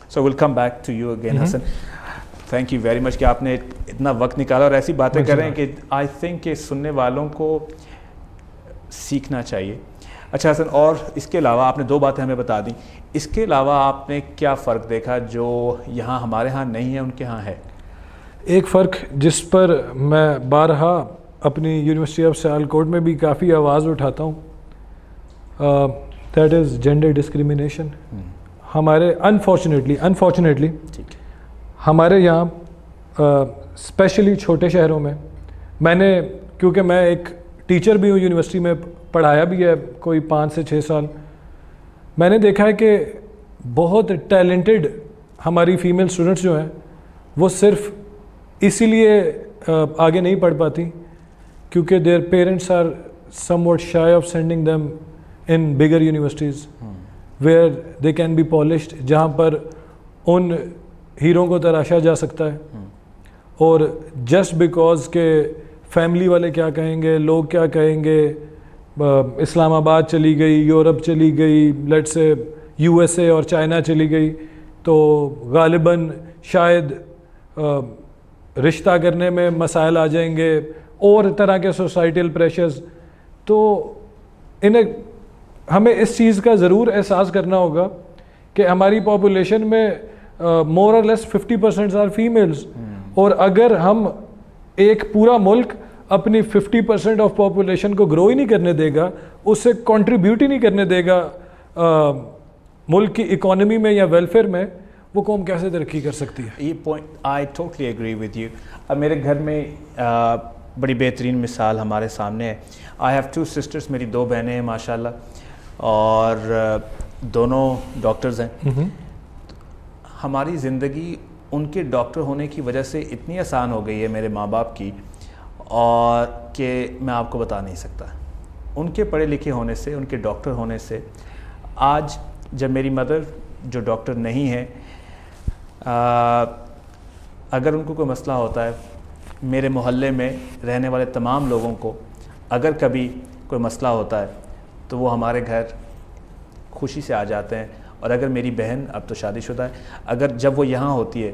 So will come back to you again Hasan. Thank you very much کہ آپ نے اتنا وقت نکالا اور ایسی باتیں کر رہے ہیں کہ آئی تھنک کہ سننے والوں کو سیکھنا چاہیے. اچھا حسن, اور اس کے علاوہ آپ نے 2 باتیں ہمیں بتا دیں, اس کے علاوہ آپ نے کیا فرق دیکھا جو یہاں ہمارے ہاں نہیں ہے ان کے ہاں ہے؟ ایک فرق جس پر میں بارہا اپنی یونیورسٹی آف سیالکوٹ میں بھی کافی آواز اٹھاتا ہوں, دیٹ از جینڈر ڈسکریمنیشن. ہمارے انفارچونیٹلی ہمارے یہاں اسپیشلی چھوٹے شہروں میں نے کیونکہ میں ایک ٹیچر بھی ہوں, یونیورسٹی میں پڑھایا بھی ہے کوئی 5 سے 6 سال, میں نے دیکھا ہے کہ بہت ٹیلنٹڈ ہماری فیمیل اسٹوڈنٹس جو ہیں وہ صرف اسی لیے آگے نہیں پڑھ پاتی کیونکہ their parents are somewhat shy of sending them in bigger universities where they can be polished, جہاں پر ان ہیروں کو تراشا جا سکتا ہے. اور جسٹ بیکاز کہ فیملی والے کیا کہیں گے, لوگ کیا کہیں گے, اسلام آباد چلی گئی, یورپ چلی گئی, لیٹ سے یو ایس اے اور چائنا چلی گئی, تو غالباً شاید رشتہ کرنے میں مسائل آ جائیں گے اور طرح کے سوسائٹل پریشرز. تو ہمیں اس چیز کا ضرور احساس کرنا ہوگا کہ ہماری پاپولیشن میں مور اور لیس 50% آر فیمیلز, اور اگر ہم ایک پورا ملک اپنی 50% آف پاپولیشن کو گرو ہی نہیں کرنے دے گا, اس سے کنٹریبیوٹ ہی نہیں کرنے دے گا ملک کی اکانومی میں یا ویلفیئر میں, وہ قوم کیسے ترقی کر سکتی ہے؟ یہ point I totally agree with you. اب میرے گھر میں بڑی بہترین مثال ہمارے سامنے ہے. آئی ہیو 2 سسٹرس, میری 2 بہنیں ہیں ماشاء اللہ, اور دونوں ڈاکٹرز ہیں. ہماری زندگی ان کے ڈاکٹر ہونے کی وجہ سے اتنی آسان ہو گئی ہے میرے ماں باپ کی, اور کہ میں آپ کو بتا نہیں سکتا. ان کے پڑھے لکھے ہونے سے, ان کے ڈاکٹر ہونے سے آج جب میری مدر جو ڈاکٹر نہیں ہے, اگر ان کو کوئی مسئلہ ہوتا ہے, میرے محلے میں رہنے والے تمام لوگوں کو اگر کبھی کوئی مسئلہ ہوتا ہے تو وہ ہمارے گھر خوشی سے آ جاتے ہیں. اور اگر میری بہن اب تو شادی شدہ ہے, اگر جب وہ یہاں ہوتی ہے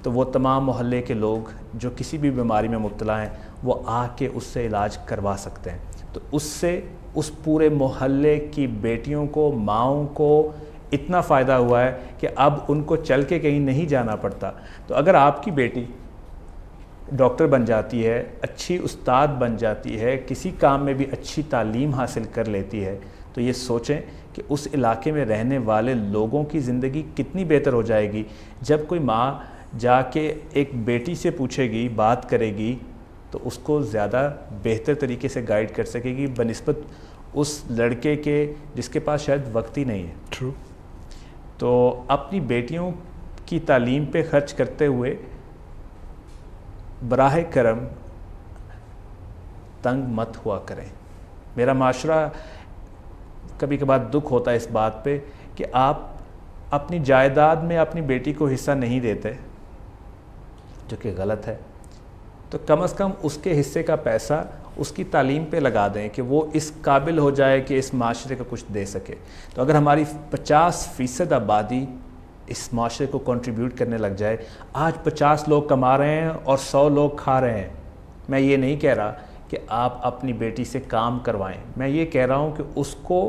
تو وہ تمام محلے کے لوگ جو کسی بھی بیماری میں مبتلا ہیں وہ آ کے اس سے علاج کروا سکتے ہیں. تو اس سے اس پورے محلے کی بیٹیوں کو, ماؤں کو اتنا فائدہ ہوا ہے کہ اب ان کو چل کے کہیں نہیں جانا پڑتا. تو اگر آپ کی بیٹی ڈاکٹر بن جاتی ہے, اچھی استاد بن جاتی ہے, کسی کام میں بھی اچھی تعلیم حاصل کر لیتی ہے, تو یہ سوچیں کہ اس علاقے میں رہنے والے لوگوں کی زندگی کتنی بہتر ہو جائے گی. جب کوئی ماں جا کے ایک بیٹی سے پوچھے گی, بات کرے گی, تو اس کو زیادہ بہتر طریقے سے گائیڈ کر سکے گی بنسبت اس لڑکے کے جس کے پاس شاید وقت ہی نہیں ہے. ٹرو. تو اپنی بیٹیوں کی تعلیم پہ خرچ کرتے ہوئے براہ کرم تنگ مت ہوا کریں. میرا معاشرہ کبھی کبھار دکھ ہوتا ہے اس بات پہ کہ آپ اپنی جائیداد میں اپنی بیٹی کو حصہ نہیں دیتے, جو کہ غلط ہے. تو کم از کم اس کے حصے کا پیسہ اس کی تعلیم پہ لگا دیں کہ وہ اس قابل ہو جائے کہ اس معاشرے کو کچھ دے سکے. تو اگر ہماری 50% آبادی اس معاشرے کو کنٹریبیوٹ کرنے لگ جائے, آج 50 لوگ کما رہے ہیں اور 100 لوگ کھا رہے ہیں. میں یہ نہیں کہہ رہا کہ آپ اپنی بیٹی سے کام کروائیں, میں یہ کہہ رہا ہوں کہ اس کو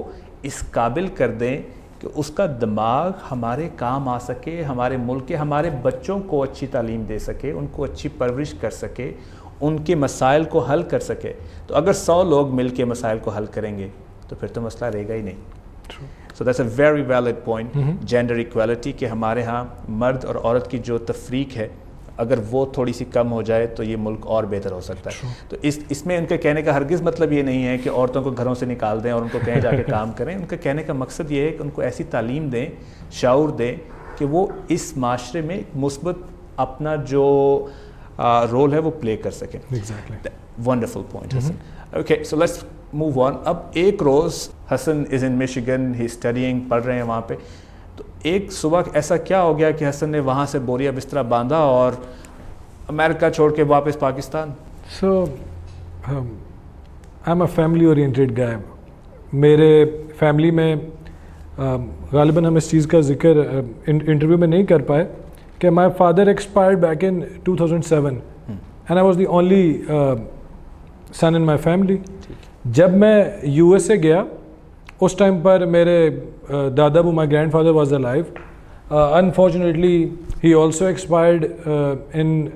اس قابل کر دیں کہ اس کا دماغ ہمارے کام آ سکے, ہمارے ملک کے ہمارے بچوں کو اچھی تعلیم دے سکے, ان کو اچھی پرورش کر سکے, ان کے مسائل کو حل کر سکے. تو اگر 100 لوگ مل کے مسائل کو حل کریں گے تو پھر تو مسئلہ رہے گا ہی نہیں. So that's a very valid point. Gender equality کہ ہمارے ہاں مرد اور عورت کی جو تفریق ہے اگر وہ تھوڑی سی کم ہو جائے تو یہ ملک اور بہتر ہو سکتا ہے. تو اس میں ان کے کہنے کا ہرگز مطلب یہ نہیں ہے کہ عورتوں کو گھروں سے نکال دیں اور ان کو کہیں جا کے کام کریں. ان کا کہنے کا مقصد یہ ہے کہ ان کو ایسی تعلیم دیں, شعور دیں کہ وہ اس معاشرے میں مثبت اپنا جو رول ہے وہ پلے کر سکیں. Wonderful point Hasan. Okay, so let's move on. اب ایک روز حسن از ان میشیگن, ہی اسٹڈیئنگ, پڑھ رہے ہیں وہاں پہ. تو ایک صبح ایسا کیا ہو گیا کہ حسن نے وہاں سے بوریا بسترا باندھا اور امریکہ چھوڑ کے واپس Pakistan? So I am a family oriented guy. میرے فیملی میں غالباً ہم اس چیز کا ذکر انٹرویو میں نہیں کر پائے کہ my father expired back in 2007 and I was the only son in my family. جب میں یو ایس اے گیا اس ٹائم پر میرے دادا ابو my grandfather was alive. Unfortunately he also expired in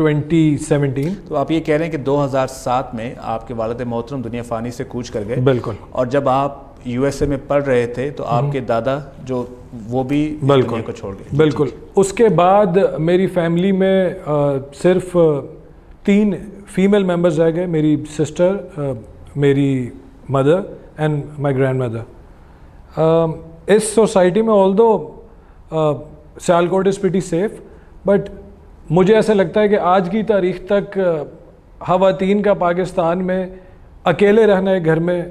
2017. تو آپ یہ کہہ رہے ہیں کہ 2007 میں آپ کے والد محترم دنیا فانی سے کوچ کر گئے. بالکل. اور جب آپ یو ایس اے میں پڑھ رہے تھے تو آپ کے دادا جو وہ بھی دنیا کو چھوڑ گئے. بالکل. اس کے بعد میری فیملی میں صرف 3 فیمیل ممبرز رہ گئے, میری سسٹر, میری mother and my grandmother. اس سوسائٹی میں also Sialkot is pretty safe, but مجھے ایسا لگتا ہے کہ آج کی تاریخ تک خواتین کا پاکستان میں اکیلے رہنا ہے گھر میں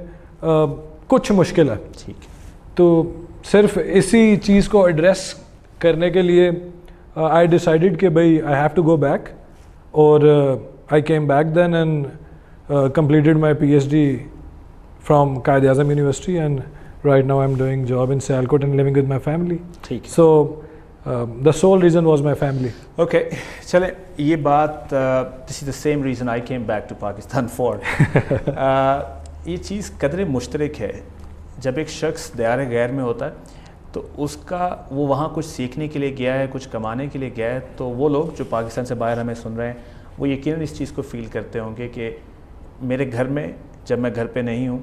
کچھ مشکل ہے. ٹھیک. تو صرف اسی چیز کو ایڈریس کرنے کے لیے آئی ڈیسائیڈڈ کہ بھائی I have to go back, اور I came back then and completed my P H D from Quaid Azam University, and right now I am doing job in Sialkot and living with my family. ٹھیک. So the sole reason was my family. Okay, چلیں یہ بات this is the same reason I came back to Pakistan for. یہ چیز قدرے مشترک ہے. جب ایک شخص دیار غیر میں ہوتا ہے تو اس کا وہ وہاں کچھ سیکھنے کے لیے گیا ہے, کچھ کمانے کے لیے گیا ہے, تو وہ لوگ جو پاکستان سے باہر ہمیں سن رہے ہیں وہ یقیناً اس چیز کو فیل کرتے ہوں گے کہ میرے گھر میں جب میں گھر پہ نہیں ہوں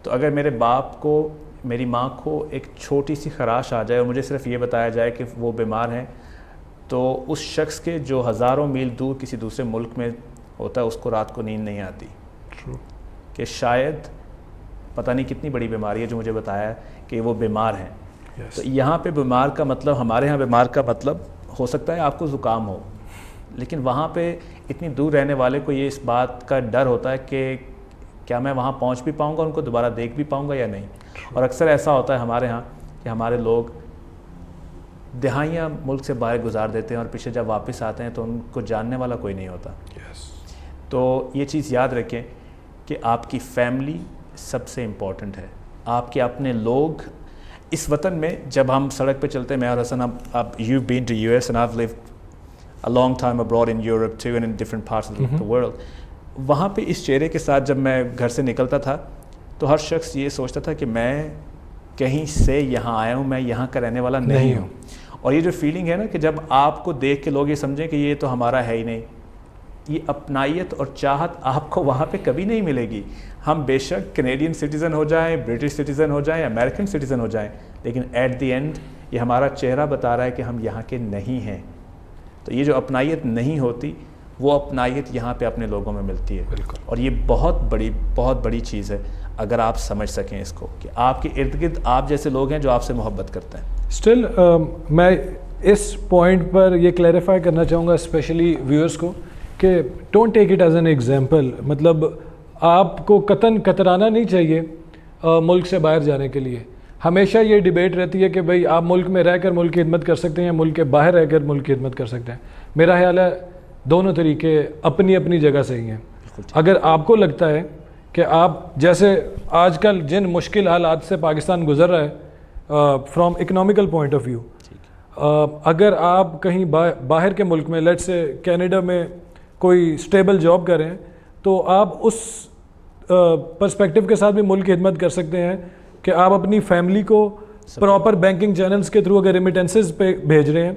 تو اگر میرے باپ کو میری ماں کو ایک چھوٹی سی خراش آ جائے اور مجھے صرف یہ بتایا جائے کہ وہ بیمار ہیں, تو اس شخص کے جو ہزاروں میل دور کسی دوسرے ملک میں ہوتا ہے اس کو رات کو نیند نہیں آتی. کہ شاید پتہ نہیں کتنی بڑی بیماری ہے جو مجھے بتایا کہ وہ بیمار ہیں. تو یہاں پہ بیمار کا مطلب, ہمارے ہاں بیمار کا مطلب ہو سکتا ہے آپ کو زکام ہو, لیکن وہاں پہ اتنی دور رہنے والے کو یہ اس بات کا ڈر ہوتا ہے کہ کیا میں وہاں پہنچ بھی پاؤں گا, ان کو دوبارہ دیکھ بھی پاؤں گا یا نہیں. اور اکثر ایسا ہوتا ہے ہمارے ہاں کہ ہمارے لوگ دہائیاں ملک سے باہر گزار دیتے ہیں اور پیچھے جب واپس آتے ہیں تو ان کو جاننے والا کوئی نہیں ہوتا. تو یہ چیز یاد رکھیں کہ آپ کی فیملی سب سے امپورٹنٹ ہے. آپ کے اپنے لوگ اس وطن میں جب ہم سڑک پہ چلتے ہیں, میں اور حسن, اب you been to U S and I lived a long time abroad in Europe too and in different parts of the world. وہاں پہ اس چہرے کے ساتھ جب میں گھر سے نکلتا تھا تو ہر شخص یہ سوچتا تھا کہ میں کہیں سے یہاں آیا ہوں, میں یہاں کا رہنے والا نہیں ہوں. اور یہ جو فیلنگ ہے نا کہ جب آپ کو دیکھ کے لوگ یہ سمجھیں کہ یہ تو ہمارا ہے ہی نہیں, یہ اپنائیت اور چاہت آپ کو وہاں پہ کبھی نہیں ملے گی. ہم بے شک کینیڈین سٹیزن ہو جائیں, برٹش سٹیزن ہو جائیں, امریکن سٹیزن ہو جائیں, لیکن ایٹ دی اینڈ یہ ہمارا چہرہ بتا رہا ہے کہ ہم یہاں کے نہیں ہیں. تو یہ جو اپنائیت نہیں ہوتی وہ اپنائیت یہاں پہ اپنے لوگوں میں ملتی ہے. اور یہ بہت بڑی چیز ہے اگر آپ سمجھ سکیں اس کو کہ آپ کے ارد گرد آپ جیسے لوگ ہیں جو آپ سے محبت کرتے ہیں. اسٹل میں اس پوائنٹ پر یہ کلیریفائی کرنا چاہوں گا اسپیشلی ویورس کو کہ don't take it as an example. مطلب آپ کو قطعاً کترانا نہیں چاہیے ملک سے باہر جانے کے لیے. ہمیشہ یہ ڈیبیٹ رہتی ہے کہ بھئی آپ ملک میں رہ کر ملک کی خدمت کر سکتے ہیں یا ملک کے باہر رہ کر ملک کی خدمت کر سکتے ہیں. میرا خیال ہے دونوں طریقے اپنی اپنی جگہ صحیح ہیں. اگر آپ کو لگتا ہے کہ آپ جیسے آج کل جن مشکل حالات سے پاکستان گزر رہا ہے from economical point of view, اگر آپ کہیں باہر کے ملک میں لیٹ سے کینیڈا میں کوئی اسٹیبل جاب کریں تو آپ اس پرسپیکٹیو کے ساتھ بھی ملک کی خدمت کر سکتے ہیں کہ آپ اپنی فیملی کو پراپر بینکنگ چینلز کے تھرو اگر ریمیٹنسز پہ بھیج رہے ہیں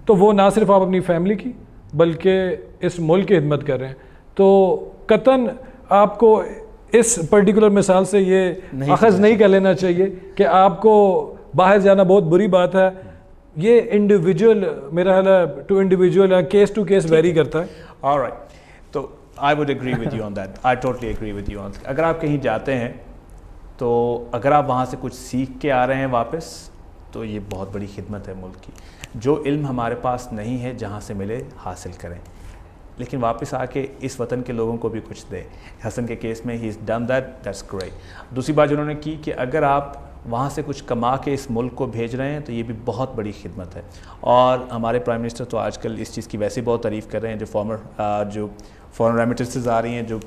تو وہ نہ صرف آپ اپنی فیملی کی بلکہ اس ملک کی خدمت کر رہے ہیں. تو قطعاً آپ کو اس پرٹیکولر مثال سے یہ اخذ نہیں کر لینا چاہیے کہ آپ کو باہر جانا بہت بری بات ہے. یہ انڈیویجول میرا خیال ہے ٹو انڈیویجول ہے, کیس ٹو کیس ویری کرتا ہے. آلرائٹ, تو I would agree with you on that. I totally agree with you on that. اگر آپ کہیں جاتے ہیں تو اگر آپ وہاں سے کچھ سیکھ کے آ رہے ہیں واپس تو یہ بہت بڑی خدمت ہے ملک کی. جو علم ہمارے پاس نہیں ہے جہاں سے ملے حاصل کریں, لیکن واپس آ کے اس وطن کے لوگوں کو بھی کچھ دیں. حسن کے کیس میں he is done that, that's great. دوسری بات جنہوں نے کی کہ اگر آپ وہاں سے کچھ کما کے اس ملک کو بھیج رہے ہیں تو یہ بھی بہت بڑی خدمت ہے. اور ہمارے پرائم منسٹر تو آج کل اس چیز کی ویسے بہت تعریف کر رہے ہیں, جو فارن ریمیٹنسز آ رہی ہیں, جو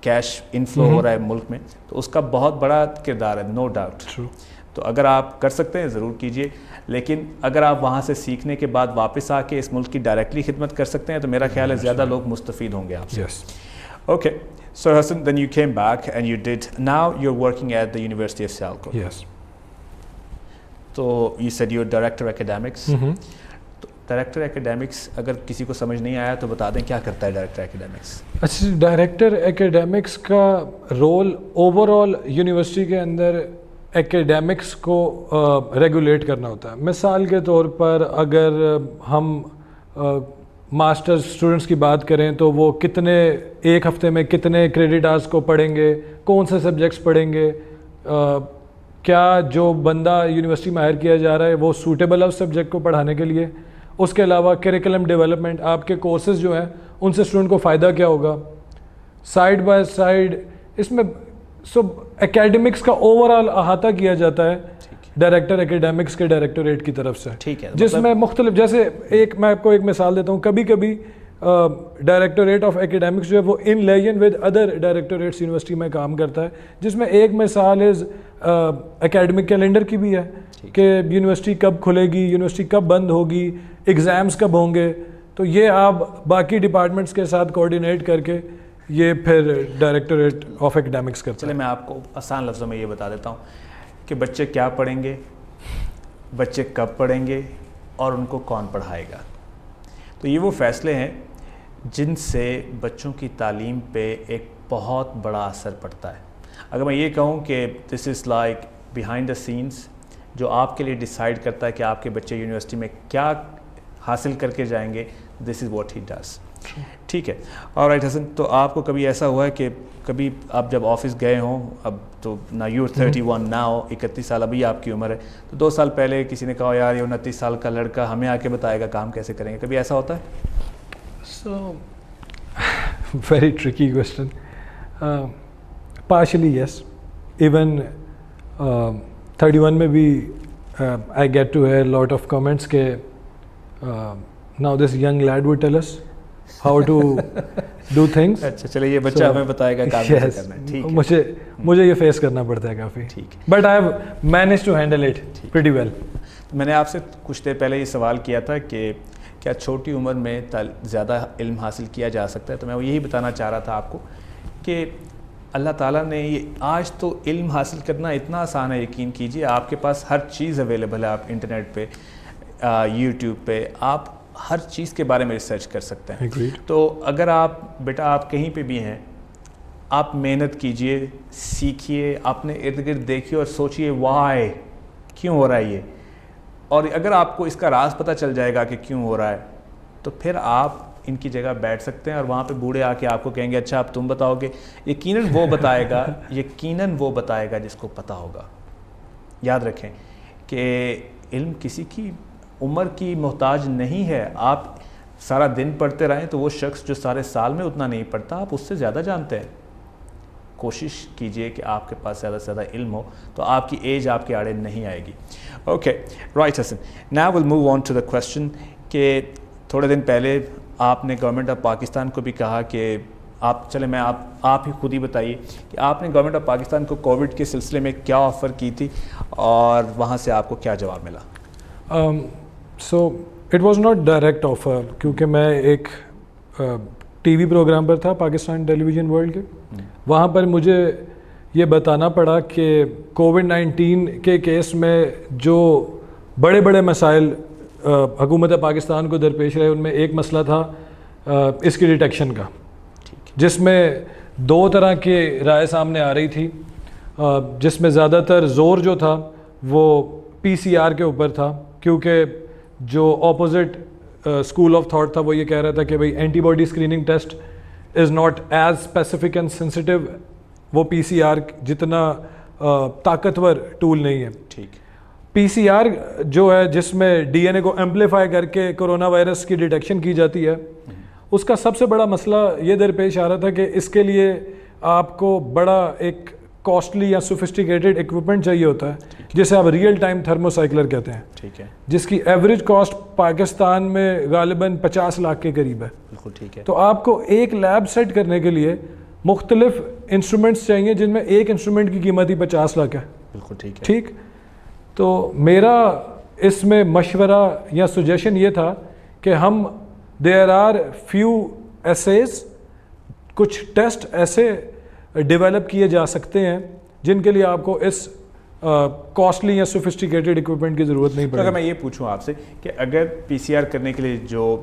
کیش انفلو ہو رہا ہے ملک میں, تو اس کا بہت بڑا کردار ہے, نو ڈاؤٹ. تو اگر آپ کر سکتے ہیں ضرور کیجئے, لیکن اگر آپ وہاں سے سیکھنے کے بعد واپس آ کے اس ملک کی ڈائریکٹلی خدمت کر سکتے ہیں تو میرا خیال ہے زیادہ لوگ مستفید ہوں گے آپ سے. Okay, so Hassan, then you came back and you did, now you're working at the University of Sialkot. Yes. So you said you're Director Academics. Director academics اگر کسی کو سمجھ نہیں آیا تو بتا دیں کیا کرتا ہے ڈائریکٹر ایکیڈیمکس. اچھا, ڈائریکٹر ایکیڈیمکس کا رول اوور آل یونیورسٹی کے اندر ایکیڈیمکس کو ریگولیٹ کرنا ہوتا ہے. مثال کے طور پر اگر ہم ماسٹرز اسٹوڈنٹس کی بات کریں تو وہ کتنے ایک ہفتے میں کتنے کریڈٹ آورز کو پڑھیں گے, کون سے سبجیکٹس پڑھیں گے, کیا جو بندہ یونیورسٹی میں ہائر کیا جا رہا ہے وہ سوٹیبل ہے اس سبجیکٹ کو پڑھانے کے لیے. اس کے علاوہ کریکلم ڈیولپمنٹ, آپ کے کورسز جو ہیں ان سے اسٹوڈنٹ کو فائدہ کیا ہوگا. سائڈ بائی سائڈ اس میں سب ایکیڈمکس کا اوور آل احاطہ کیا جاتا ہے ڈائریکٹر ایکیڈیمکس کے ڈائریکٹوریٹ کی طرف سے, جس میں مختلف, جیسے میں آپ کو ایک مثال دیتا ہوں, کبھی کبھی ڈائریکٹوریٹ آف ایکیڈیمکس جو ہے وہ in liaison with other directorates university میں کام کرتا ہے, جس میں ایک مثال از اکیڈمک کیلنڈر کی بھی ہے کہ یونیورسٹی کب کھلے گی, یونیورسٹی کب بند ہوگی, ایگزامز کب ہوں گے. تو یہ آپ باقی ڈپارٹمنٹس کے ساتھ کوآرڈینیٹ کر کے یہ پھر ڈائریکٹوریٹ آف ایکیڈیمکس کرتا ہے. چلے میں آپ کو آسان لفظوں میں یہ بتا دیتا ہوں کہ بچے کیا پڑھیں گے, بچے کب پڑھیں گے اور ان کو کون پڑھائے گا. تو یہ وہ فیصلے ہیں جن سے بچوں کی تعلیم پہ ایک بہت بڑا اثر پڑتا ہے. اگر میں یہ کہوں کہ this is like behind the sense, جو آپ کے لیے ڈیسائیڈ کرتا ہے کہ آپ کے بچے یونیورسٹی میں کیا حاصل کر کے جائیں گے, دس از واٹ ہی ڈز. ٹھیک ہے, آلرائٹ حسن, تو آپ کو کبھی ایسا ہوا ہے کہ کبھی آپ جب آفس گئے ہوں, اب تو نا یور 31 ناؤ, 31 سال ابھی آپ کی عمر ہے, تو 2 سال پہلے کسی نے کہا یار یہ 29 سال کا لڑکا ہمیں آ کے بتائے گا کام کیسے کریں گے, کبھی ایسا ہوتا ہے؟ So very tricky question. Partially yes, even 31 میں بھی I get to hear lot of comments کہ now this young lad would tell us how to do things. اچھا چلے یہ بچہ ہمیں بتائے گا کام کیسے کرنا ہے. ٹھیک ہے, مجھے یہ فیس کرنا پڑتا ہے کافی, but I have manage to handle it pretty well. میں نے آپ سے کچھ دیر پہلے یہ سوال کیا تھا کہ کیا چھوٹی عمر میں زیادہ علم حاصل کیا جا سکتا ہے, تو میں یہی بتانا چاہ رہا تھا آپ کو کہ اللہ تعالیٰ نے یہ آج تو علم حاصل کرنا اتنا آسان ہے, یقین کیجئے آپ کے پاس ہر چیز اویلیبل ہے, آپ انٹرنیٹ پہ, یوٹیوب پہ آپ ہر چیز کے بارے میں ریسرچ کر سکتے ہیں. تو اگر آپ بیٹا آپ کہیں پہ بھی ہیں, آپ محنت کیجئے, سیکھیے, اپنے ارد گرد دیکھیے اور سوچیے وائی, کیوں ہو رہا ہے یہ, اور اگر آپ کو اس کا راز پتہ چل جائے گا کہ کیوں ہو رہا ہے تو پھر آپ ان کی جگہ بیٹھ سکتے ہیں اور وہاں پہ بوڑھے آ کے آپ کو کہیں گے اچھا اب تم بتاؤ گے. یقیناً وہ بتائے گا جس کو پتہ ہوگا. یاد رکھیں کہ علم کسی کی عمر کی محتاج نہیں ہے. آپ سارا دن پڑھتے رہیں تو وہ شخص جو سارے سال میں اتنا نہیں پڑھتا آپ اس سے زیادہ جانتے ہیں. کوشش کیجئے کہ آپ کے پاس زیادہ سے زیادہ علم ہو تو آپ کی ایج آپ کے آڑے نہیں آئے گی. Okay right Hasan, now will move on to the question کہ تھوڑے دن پہلے آپ نے گورنمنٹ آف پاکستان کو بھی کہا کہ آپ ہی خود ہی بتائیے کہ آپ نے گورنمنٹ آف پاکستان کو کووڈ کے سلسلے میں کیا آفر کی تھی اور وہاں سے آپ کو کیا جواب ملا؟ So it was not direct offer, کیونکہ میں ایک ٹی وی پروگرام پر تھا پاکستان ٹیلی ویژن ورلڈ کے, وہاں پر مجھے یہ بتانا پڑا کہ کووڈ-19 کے کیس میں جو بڑے بڑے مسائل حکومت پاکستان کو درپیش رہے ان میں ایک مسئلہ تھا اس کی ڈیٹیکشن کا, جس میں 2 طرح کی رائے سامنے آ رہی تھی, جس میں زیادہ تر زور جو تھا وہ PCR کے اوپر تھا, کیونکہ جو اپوزٹ اسکول آف تھاٹ تھا وہ یہ کہہ رہا تھا کہ بھائی antibody screening test is not as specific and sensitive, وہ PCR جتنا طاقتور ٹول نہیں ہے. ٹھیک, PCR جو ہے جس میں DNA کو ایمپلیفائی کر کے کرونا وائرس کی ڈیٹیکشن کی جاتی ہے, اس کا سب سے بڑا مسئلہ یہ درپیش آ رہا تھا کہ اس کے لیے آپ کو بڑا ایک کاسٹلی یا سوفسٹیکیٹڈ اکوپمنٹ چاہیے ہوتا ہے جسے آپ ریئل ٹائم تھرموسائیکلر کہتے ہیں. ٹھیک ہے, جس کی ایوریج کاسٹ پاکستان میں غالباً 50 لاکھ کے قریب ہے. بالکل ٹھیک ہے. تو آپ کو ایک لیب سیٹ کرنے کے لیے مختلف انسٹرومنٹس چاہیے جن میں ایک انسٹرومنٹ کی قیمت ہی 50 لاکھ ہے. بالکل ٹھیک ہے. ٹھیک, تو میرا اس میں مشورہ یا سجیشن یہ تھا کہ ہم دیر آر فیو ایسیز، کچھ ٹیسٹ ایسے ڈیولپ کیے جا سکتے ہیں جن کے لیے آپ کو اس کاسٹلی یا سوفسٹیکیٹڈ اکوپمنٹ کی ضرورت نہیں پڑے. اگر میں یہ پوچھوں آپ سے کہ اگر پی سی آر کرنے کے لیے جو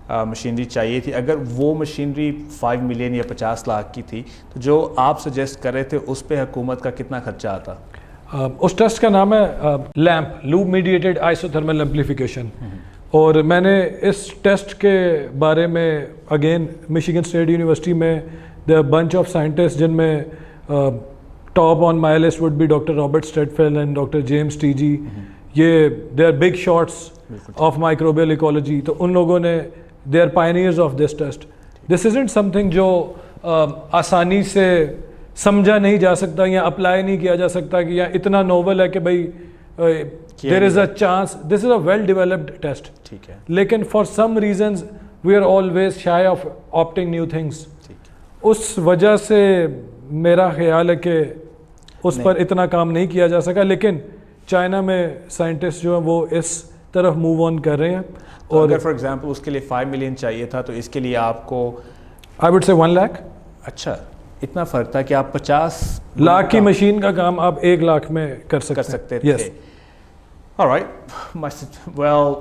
مشینری چاہیے تھی، اگر وہ مشینری 5 ملین یا 50 لاکھ کی تھی، تو جو آپ سجیسٹ کر رہے تھے اس پہ حکومت کا کتنا خرچہ آتا؟ اس ٹیسٹ کا نام ہے LAMP, loop mediated isothermal amplification. اور میں نے اس ٹیسٹ کے بارے میں اگین مشیگن اسٹیٹ یونیورسٹی میں دیر بنچ آف سائنٹسٹ جن میں top on my list would be doctor Robert Stedfield and doctor James T G. یہ they are big shots of microbial ecology. تو ان لوگوں نے they are pioneers of this test. This isn't something جو آسانی سے سمجھا نہیں جا سکتا یا اپلائی نہیں کیا جا سکتا کہ یا اتنا نوول ہے کہ بھائی there is a chance. This is a well developed test. ٹھیک ہے. لیکن for some reasons we are always shy of opting new things. اس وجہ سے میرا خیال ہے کہ اس پر اتنا کام نہیں کیا جا سکا. لیکن چائنا میں سائنٹسٹ جو ہیں وہ اس طرف موو آن کر رہے ہیں. اور اگر فار ایگزامپل اس کے لیے 5 ملین چاہیے تھا تو اس کے لیے آپ کو آئی وڈ سے 1 لاکھ. اچھا، اتنا فرق تھا کہ آپ 50 لاکھ کی مشین کا کام آپ 1 لاکھ میں کر سکتے تھے. All right. Well,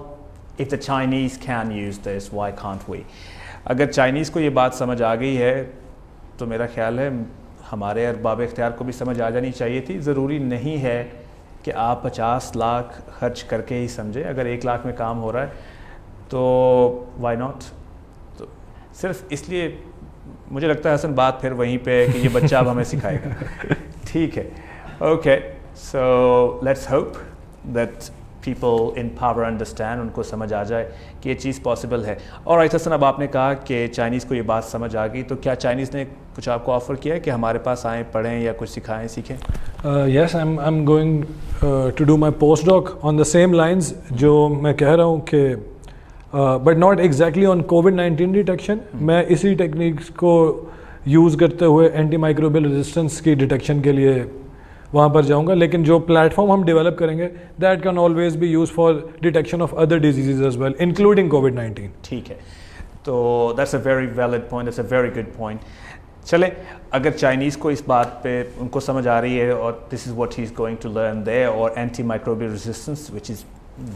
if the Chinese can use this, why can't we? اگر چائنیز کو یہ بات سمجھ آ گئی ہے تو میرا خیال ہے ہمارے ارباب اختیار کو بھی سمجھ آ جانی چاہیے تھی. ضروری نہیں ہے کہ آپ 50 لاکھ خرچ کر کے ہی سمجھیں. اگر 1 لاکھ میں کام ہو رہا ہے تو وائی ناٹ. تو صرف اس لیے مجھے لگتا ہے حسن بات پھر وہیں پہ ہے کہ یہ بچہ اب ہمیں سکھائے گا. ٹھیک ہے. Okay, so let's hope that people in power understand, ان کو سمجھ آ جائے کہ یہ چیز پاسبل ہے. اور حسن اب آپ نے کہا کہ چائنیز کو یہ بات سمجھ آ گئی، تو کیا چائنیز نے کچھ آپ کو آفر کیا ہے کہ ہمارے پاس آئیں، پڑھیں یا کچھ سکھائیں، سیکھیں؟ Yes, I am going to do my post doc on the same lines جو میں کہہ رہا ہوں کہ but not exactly on COVID-19 detection. میں اسی ٹیکنیکس کو یوز کرتے ہوئے اینٹی مائکروبیل ریزسٹنس کی ڈیٹیکشن کے لیے وہاں پر جاؤں گا. لیکن جو پلیٹ فارم ہم ڈیولپ کریں گے that can always be use for detection of other diseases as well including کووڈ-19. ٹھیک ہے. تو that's a very valid point, that's a very good point. چلیں، اگر چائنیز کو اس بات پہ ان کو سمجھ آ رہی ہے اور this is what he is going to learn there, اور anti microbial resistance which is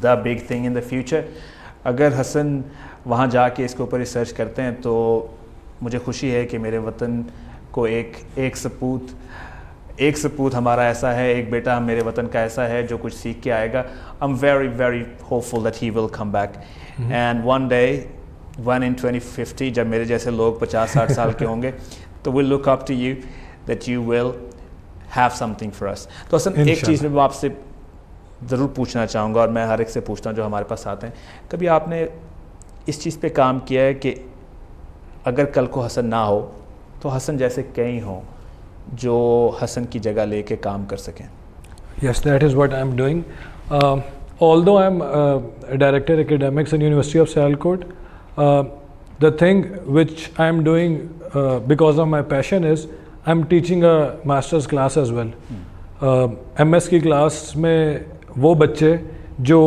the big thing in the future, اگر حسن وہاں جا کے اس کے اوپر ریسرچ کرتے ہیں تو مجھے خوشی ہے کہ میرے وطن کو ایک سپوت ہمارا ایسا ہے، ایک بیٹا میرے وطن کا ایسا ہے جو کچھ سیکھ کے آئے گا. I am very very hopeful that he will come back and one day one in 2050 جب میرے جیسے لوگ 50-60 سال کے ہوں گے تو we'll look up to you that you will have something for us. تو اصل ایک چیز میں آپ سے ضرور پوچھنا چاہوں گا، اور میں ہر ایک سے پوچھتا ہوں جو ہمارے پاس آتے ہیں، کبھی آپ نے اس چیز پہ کام کیا ہے کہ اگر کل کو حسن نہ ہو تو حسن جیسے کئی ہوں جو حسن کی جگہ لے کے کام کر سکیں؟ Yes, that is what I am doing. Although I am Director Academics in University of Sialkot, the thing which I am doing because of my passion is I am teaching a master's class as well. MS کی class میں وہ بچے جو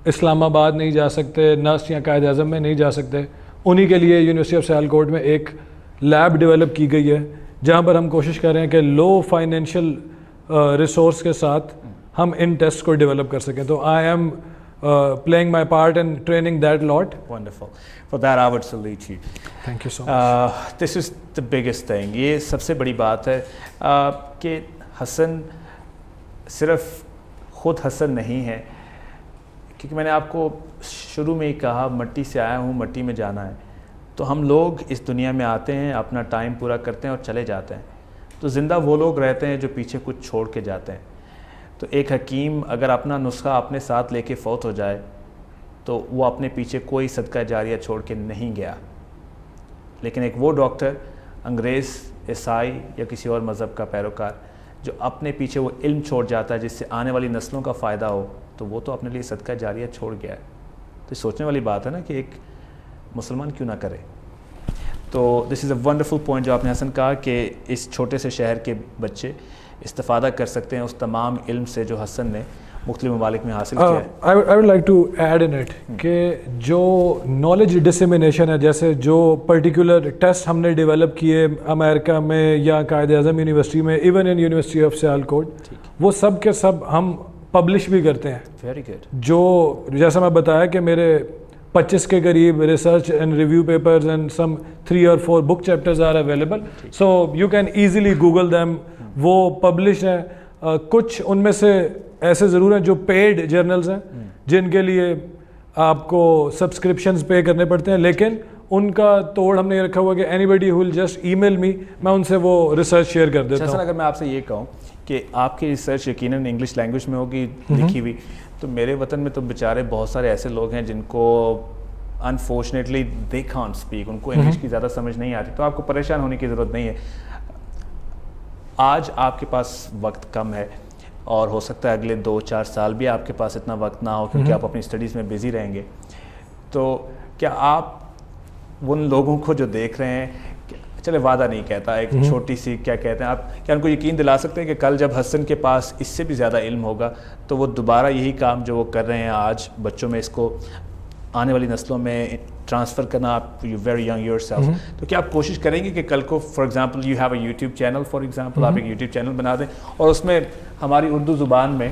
اسلام آباد نہیں جا سکتے، نسٹ یا قائد اعظم میں نہیں جا سکتے، انہی کے لیے یونیورسٹی آف سیالکوٹ میں ایک لیب ڈیولپ کی گئی ہے جہاں پر ہم کوشش کر رہے ہیں کہ لو فائنینشیل ریسورس کے ساتھ ہم ان ٹیسٹ کو ڈیولپ کر سکیں. تو I am playing my part in training that lot. Wonderful. For that I would salute you. Thank you so much. This is the biggest thing. یہ سب سے بڑی بات ہے کہ حسن صرف خود حسن نہیں ہے، کیونکہ میں نے آپ کو شروع میں ہی کہا مٹی سے آیا ہوں، مٹی میں جانا ہے. تو ہم لوگ اس دنیا میں آتے ہیں، اپنا ٹائم پورا کرتے ہیں اور چلے جاتے ہیں. تو زندہ وہ لوگ رہتے ہیں جو پیچھے کچھ چھوڑ کے جاتے ہیں. تو ایک حکیم اگر اپنا نسخہ اپنے ساتھ لے کے فوت ہو جائے تو وہ اپنے پیچھے کوئی صدقہ جاریہ چھوڑ کے نہیں گیا. لیکن ایک وہ ڈاکٹر، انگریز، عیسائی یا کسی اور مذہب کا پیروکار جو اپنے پیچھے وہ علم چھوڑ جاتا ہے جس سے آنے والی نسلوں کا فائدہ ہو، تو وہ تو اپنے لیے صدقہ جاریہ چھوڑ گیا ہے. تو سوچنے والی بات ہے نا کہ ایک مسلمان کیوں نہ کرے. تو دس از اے ونڈرفل پوائنٹ جو آپ نے حسن کہا کہ اس چھوٹے سے شہر کے بچے استفادہ کر سکتے ہیں اس تمام علم سے جو حسن نے مختلف ممالک میں حاصل کیا ہے. I would like to add in it کہ جو نالج ڈسیمینیشن ہے, جیسے جو پرٹیکولر ٹیسٹ ہم نے ڈیولپ کیے امریکہ میں یا قائد اعظم یونیورسٹی میں, even in university of Sialkot, وہ سب کے سب ہم پبلش بھی کرتے ہیں. Very good. جو جیسا میں بتایا کہ میرے 25 کے قریب research and review papers and some 3 or 4 book chapters are available, so you can easily Google them. وہ پبلش ہیں. کچھ ان میں سے ایسے ضرور ہیں جو پیڈ جرنلز ہیں جن کے لیے آپ کو سبسکرپشنز پے کرنے پڑتے ہیں, لیکن ان کا توڑ ہم نے یہ رکھا ہوا کہ اینی بڈی ول جسٹ ای میل می, میں ان سے وہ ریسرچ شیئر کر دیتا ہوں. اگر میں آپ سے یہ کہوں کہ آپ کی ریسرچ یقیناً انگلش لینگویج میں ہوگی لکھی ہوئی, تو میرے وطن میں تو بیچارے بہت سارے ایسے لوگ ہیں جن کو انفارچونیٹلی دے کانٹ اسپیک, ان کو انگلش کی زیادہ سمجھ نہیں آتی, تو آپ کو پریشان ہونے کی ضرورت نہیں ہے. آج آپ کے پاس وقت کم ہے اور ہو سکتا ہے اگلے 2-4 سال بھی آپ کے پاس اتنا وقت نہ ہو کیونکہ آپ اپنی اسٹڈیز میں بزی رہیں گے. تو کیا آپ ان لوگوں کو جو دیکھ رہے ہیں, چلے وعدہ نہیں کہتا, ایک چھوٹی سی کیا کہتے ہیں آپ, کیا ان کو یقین دلا سکتے ہیں کہ کل جب حسن کے پاس اس سے بھی زیادہ علم ہوگا تو وہ دوبارہ یہی کام جو وہ کر رہے ہیں آج بچوں میں, اس کو آنے والی نسلوں میں ٹرانسفر کرنا, آپ you very young your self, تو کیا آپ کوشش کریں گے کہ کل کو for example you have a YouTube channel, for example آپ ایک یوٹیوب چینل بنا دیں اور اس میں ہماری اردو زبان میں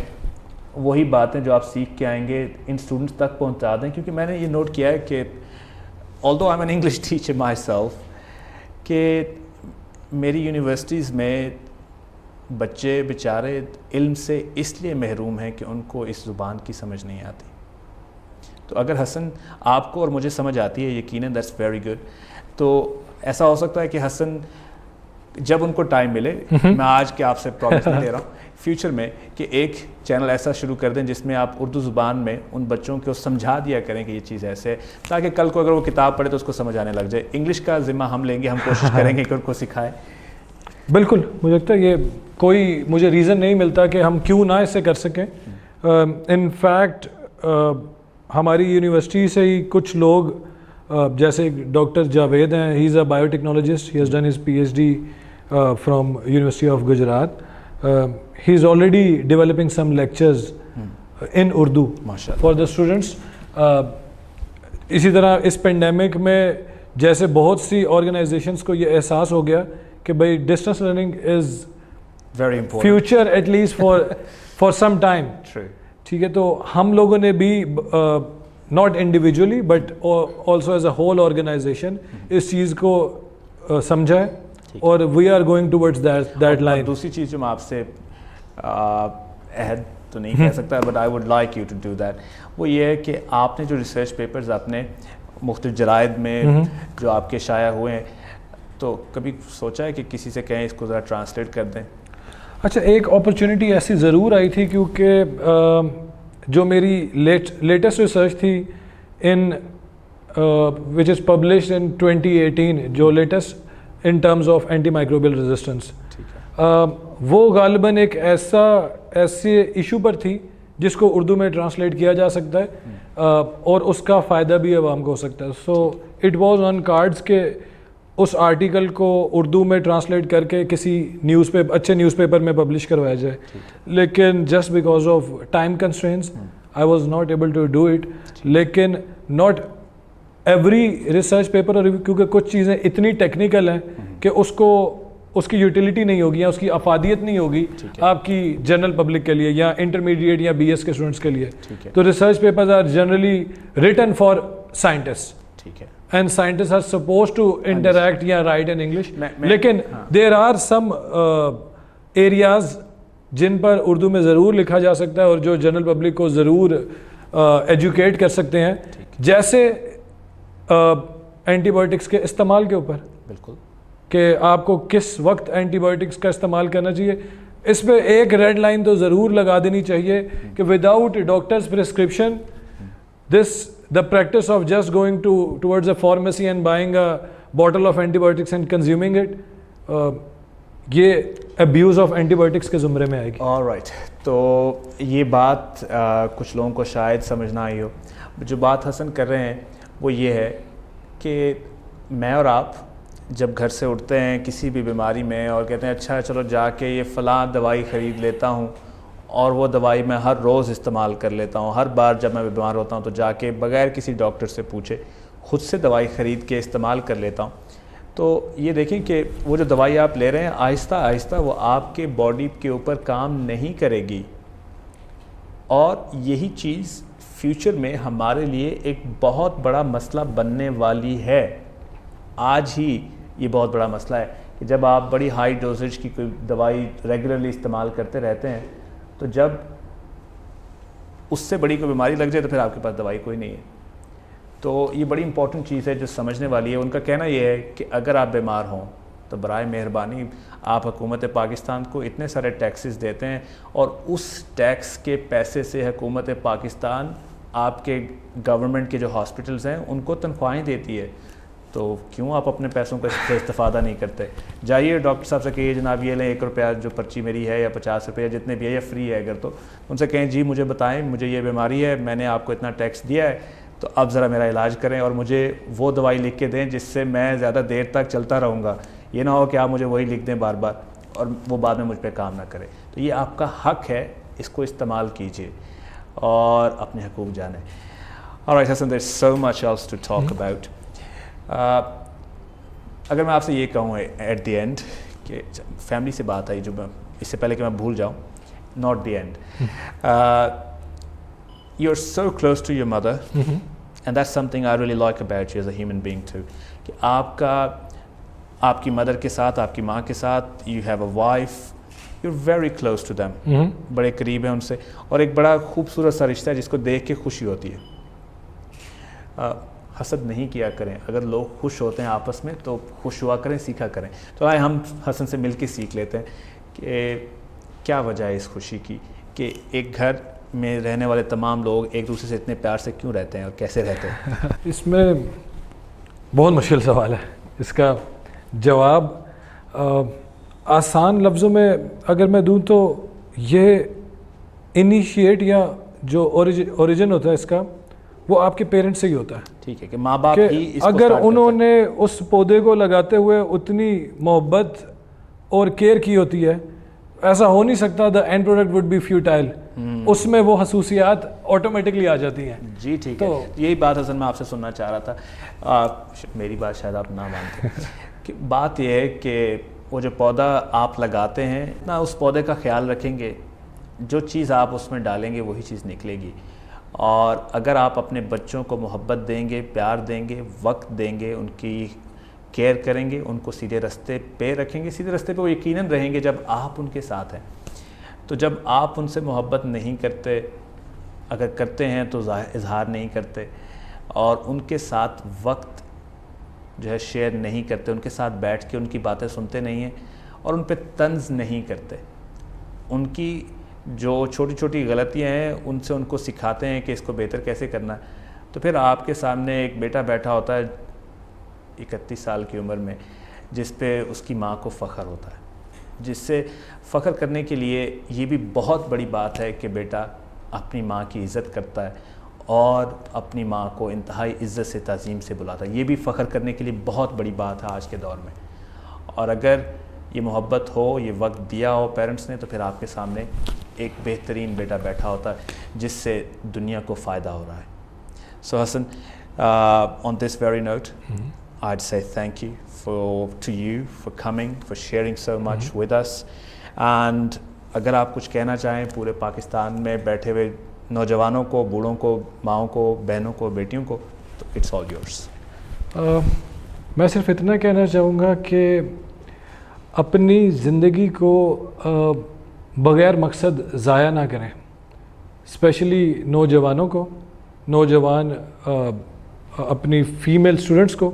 وہی باتیں جو آپ سیکھ کے آئیں گے ان اسٹوڈنٹس تک پہنچا دیں. کیونکہ میں نے یہ نوٹ کیا ہے کہ although I'm an English teacher myself, کہ میری یونیورسٹیز میں بچے بیچارے علم سے اس لیے محروم ہیں کہ ان کو اس زبان کی سمجھ نہیں آتی. تو اگر حسن آپ کو اور مجھے سمجھ آتی ہے یقیناً دیٹس ویری گڈ. تو ایسا ہو سکتا ہے کہ حسن جب ان کو ٹائم ملے, میں آج کے آپ سے پرومس نہیں دے رہا ہوں, فیوچر میں کہ ایک چینل ایسا شروع کر دیں جس میں آپ اردو زبان میں ان بچوں کو سمجھا دیا کریں کہ یہ چیز ایسے ہے, تاکہ کل کو اگر وہ کتاب پڑھے تو اس کو سمجھ آنے لگ جائے. انگلش کا ذمہ ہم لیں گے, ہم کوشش کریں گے کہ ان کو سکھائیں. بالکل, مجھے لگتا ہے یہ کوئی مجھے ریزن نہیں ملتا کہ ہم کیوں نہ اسے کر سکیں. ان فیکٹ ہماری یونیورسٹی سے ہی کچھ لوگ جیسے ڈاکٹر جاوید ہیں, he is a bio technologist, he has done his PhD from university of Gujrat. He is already developing some lectures in Urdu for the students. اسی طرح اس پینڈیمک میں جیسے بہت سی آرگنائزیشنس کو یہ احساس ہو گیا کہ بھائی distance learning is very important future at least for some time. ٹھیک ہے, تو ہم لوگوں نے بھی not individually but also as a whole organisation اس چیز کو سمجھا ہے اور we are going towards that line. دوسری چیز جو میں آپ سے عہد تو نہیں کہہ سکتا but I would like you to do that, وہ یہ ہے کہ آپ نے جو ریسرچ پیپرز اپنے مختلف جرائد میں جو آپ کے شائع ہوئے ہیں, تو کبھی سوچا ہے کہ کسی سے کہیں اس کو ذرا ٹرانسلیٹ کر دیں؟ اچھا, ایک اپرچونیٹی ایسی ضرور آئی تھی کیونکہ جو میری لیٹسٹ ریسرچ تھی ان وچ از پبلشڈ ان 2018, جو latest in terms of anti microbial resistance, وہ غالباً ایک ایسے ایشو پر تھی جس کو اردو میں ٹرانسلیٹ کیا جا سکتا ہے اور اس کا فائدہ بھی عوام کو ہو سکتا ہے. So it was on cards کہ اس آرٹیکل کو اردو میں ٹرانسلیٹ کر کے کسی اچھے نیوز پیپر میں پبلش کروایا جائے, لیکن just because of time constraints I was not able to do it. لیکن ناٹ ایوری ریسرچ پیپر, اور کیونکہ کچھ چیزیں اتنی ٹیکنیکل ہیں کہ اس کی یوٹیلیٹی نہیں ہوگی یا اس کی افادیت نہیں ہوگی آپ کی جنرل پبلک کے لیے یا انٹرمیڈیٹ یا BS کے اسٹوڈنٹس کے لیے. تو research papers are generally written for scientist, and scientist are suppose to interact یا رائٹ ان انگلش, لیکن دیر آر سم ایریاز جن پر اردو میں ضرور لکھا جا سکتا ہے اور جو جنرل پبلک کو ضرور ایجوکیٹ کر سکتے ہیں, جیسے اینٹی بایوٹکس کے استعمال کے اوپر. بالکل, کہ آپ کو کس وقت اینٹی بایوٹکس کا استعمال کرنا چاہیے. اس پہ ایک ریڈ لائن تو ضرور لگا دینی چاہیے کہ without doctors prescription the practice of just going towards a pharmacy and buying a bottle of antibiotics and consuming it, یہ abuse of antibiotics کے زمرے میں آئے گی. alright, تو یہ بات کچھ لوگوں کو شاید سمجھ نہ آئی ہو. جو بات حسن کر رہے ہیں وہ یہ ہے کہ میں اور آپ جب گھر سے اٹھتے ہیں کسی بھی بیماری میں اور کہتے ہیں اچھا چلو جا کے یہ فلاں دوائی خرید لیتا ہوں اور وہ دوائی میں ہر روز استعمال کر لیتا ہوں. ہر بار جب میں بیمار ہوتا ہوں تو جا کے بغیر کسی ڈاکٹر سے پوچھے خود سے دوائی خرید کے استعمال کر لیتا ہوں. تو یہ دیکھیں کہ وہ جو دوائی آپ لے رہے ہیں آہستہ آہستہ وہ آپ کے باڈی کے اوپر کام نہیں کرے گی, اور یہی چیز فیوچر میں ہمارے لیے ایک بہت بڑا مسئلہ بننے والی ہے. آج ہی یہ بہت بڑا مسئلہ ہے کہ جب آپ بڑی ہائی ڈوزیج کی کوئی دوائی ریگولرلی استعمال کرتے رہتے ہیں تو جب اس سے بڑی کوئی بیماری لگ جائے تو پھر آپ کے پاس دوائی کوئی نہیں ہے. تو یہ بڑی امپورٹنٹ چیز ہے جو سمجھنے والی ہے. ان کا کہنا یہ ہے کہ اگر آپ بیمار ہوں تو برائے مہربانی آپ حکومت پاکستان کو اتنے سارے ٹیکسز دیتے ہیں, اور اس ٹیکس کے پیسے سے حکومت پاکستان آپ کے گورنمنٹ کے جو ہاسپٹلز ہیں ان کو تنخواہیں دیتی ہے. تو کیوں آپ اپنے پیسوں کا استفادہ نہیں کرتے؟ جائیے ڈاکٹر صاحب سے کہیے جناب یہ لیں 1 روپیہ جو پرچی میری ہے یا 50 روپیہ جتنے بھی ہے یا فری ہے اگر, تو ان سے کہیں جی مجھے بتائیں مجھے یہ بیماری ہے, میں نے آپ کو اتنا ٹیکس دیا ہے تو اب ذرا میرا علاج کریں اور مجھے وہ دوائی لکھ کے دیں جس سے میں زیادہ دیر تک چلتا رہوں گا. یہ نہ ہو کہ آپ مجھے وہی لکھ دیں بار بار اور وہ بعد میں مجھ پہ کام نہ کرے. تو یہ آپ کا حق ہے, اس کو استعمال کیجیے اور اپنے حقوق جانیں. Alright Hassan, there's so much else to talk about. اگر میں آپ سے یہ کہوں ایٹ دی اینڈ کہ فیملی سے بات آئی جو میں اس سے پہلے کہ میں بھول جاؤں, not the end. You're so close to your mother, and that's something I really like about you as a human being too. کہ آپ کی مدر کے ساتھ, آپ کی ماں کے ساتھ, you have a wife, you're very close to them. بڑے قریب ہیں ان سے, اور ایک بڑا خوبصورت سا رشتہ ہے جس کو دیکھ کے خوشی ہوتی ہے. حسد نہیں کیا کریں. اگر لوگ خوش ہوتے ہیں آپس میں تو خوش ہوا کریں, سیکھا کریں. تو آئے ہم حسن سے مل کے سیکھ لیتے ہیں کہ کیا وجہ ہے اس خوشی کی, کہ ایک گھر میں رہنے والے تمام لوگ ایک دوسرے سے اتنے پیار سے کیوں رہتے ہیں اور کیسے رہتے ہیں؟ اس میں بہت مشکل سوال ہے. اس کا جواب آسان لفظوں میں اگر میں دوں تو یہ انیشیٹ یا جو اوریجن ہوتا ہے اس کا وہ آپ کے پیرنٹس سے ہی ہوتا ہے. ٹھیک ہے کہ ماں باپ ہی اس کو اگر انہوں نے اس پودے کو لگاتے ہوئے اتنی محبت اور کیئر کی ہوتی ہے, ایسا ہو نہیں سکتا the end product would be futile. اس میں وہ خصوصیات آٹومیٹکلی آ جاتی ہیں. جی ٹھیک ہے, یہی بات حسن میں آپ سے سننا چاہ رہا تھا. میری بات شاید آپ نہ مانتے کہ بات یہ ہے کہ وہ جو پودا آپ لگاتے ہیں نہ اس پودے کا خیال رکھیں گے, جو چیز آپ اس میں ڈالیں گے وہی چیز نکلے گی. اور اگر آپ اپنے بچوں کو محبت دیں گے, پیار دیں گے, وقت دیں گے, ان کی کیئر کریں گے, ان کو سیدھے رستے پہ رکھیں گے, سیدھے رستے پہ وہ یقیناً رہیں گے جب آپ ان کے ساتھ ہیں. تو جب آپ ان سے محبت نہیں کرتے, اگر کرتے ہیں تو اظہار نہیں کرتے, اور ان کے ساتھ وقت جو ہے شیئر نہیں کرتے, ان کے ساتھ بیٹھ کے ان کی باتیں سنتے نہیں ہیں اور ان پہ طنز نہیں کرتے, ان کی جو چھوٹی چھوٹی غلطیاں ہیں ان سے ان کو سکھاتے ہیں کہ اس کو بہتر کیسے کرنا ہے, تو پھر آپ کے سامنے ایک بیٹا بیٹھا ہوتا ہے 31 سال کی عمر میں جس پہ اس کی ماں کو فخر ہوتا ہے, جس سے فخر کرنے کے لیے یہ بھی بہت بڑی بات ہے کہ بیٹا اپنی ماں کی عزت کرتا ہے اور اپنی ماں کو انتہائی عزت سے تعظیم سے بلاتا ہے. یہ بھی فخر کرنے کے لیے بہت بڑی بات ہے آج کے دور میں. اور اگر یہ محبت ہو, یہ وقت دیا ہو پیرنٹس نے, تو پھر آپ کے سامنے ایک بہترین بیٹا بیٹھا ہوتا ہے جس سے دنیا کو فائدہ ہو رہا ہے. So Hassan, on this very note, I'd say thank you to you for coming, for sharing so much with us. And اگر آپ کچھ کہنا چاہیں پورے پاکستان میں بیٹھے ہوئے نوجوانوں کو, بوڑھوں کو, ماؤں کو, بہنوں کو, بیٹیوں کو, تو it's all yours. میں صرف اتنا کہنا چاہوں گا کہ اپنی زندگی کو بغیر مقصد ضائع نہ کریں, اسپیشلی نوجوانوں کو, نوجوان اپنی فیمیل اسٹوڈنٹس کو,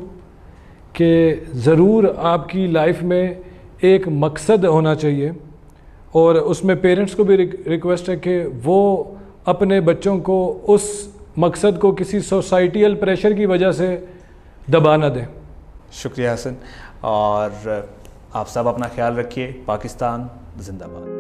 کہ ضرور آپ کی لائف میں ایک مقصد ہونا چاہیے. اور اس میں پیرنٹس کو بھی ریکویسٹ ہے کہ وہ اپنے بچوں کو اس مقصد کو کسی سوسائٹیل پریشر کی وجہ سے دبا نہ دیں. شکریہ حسن, اور آپ سب اپنا خیال رکھیے. پاکستان زندہ باد.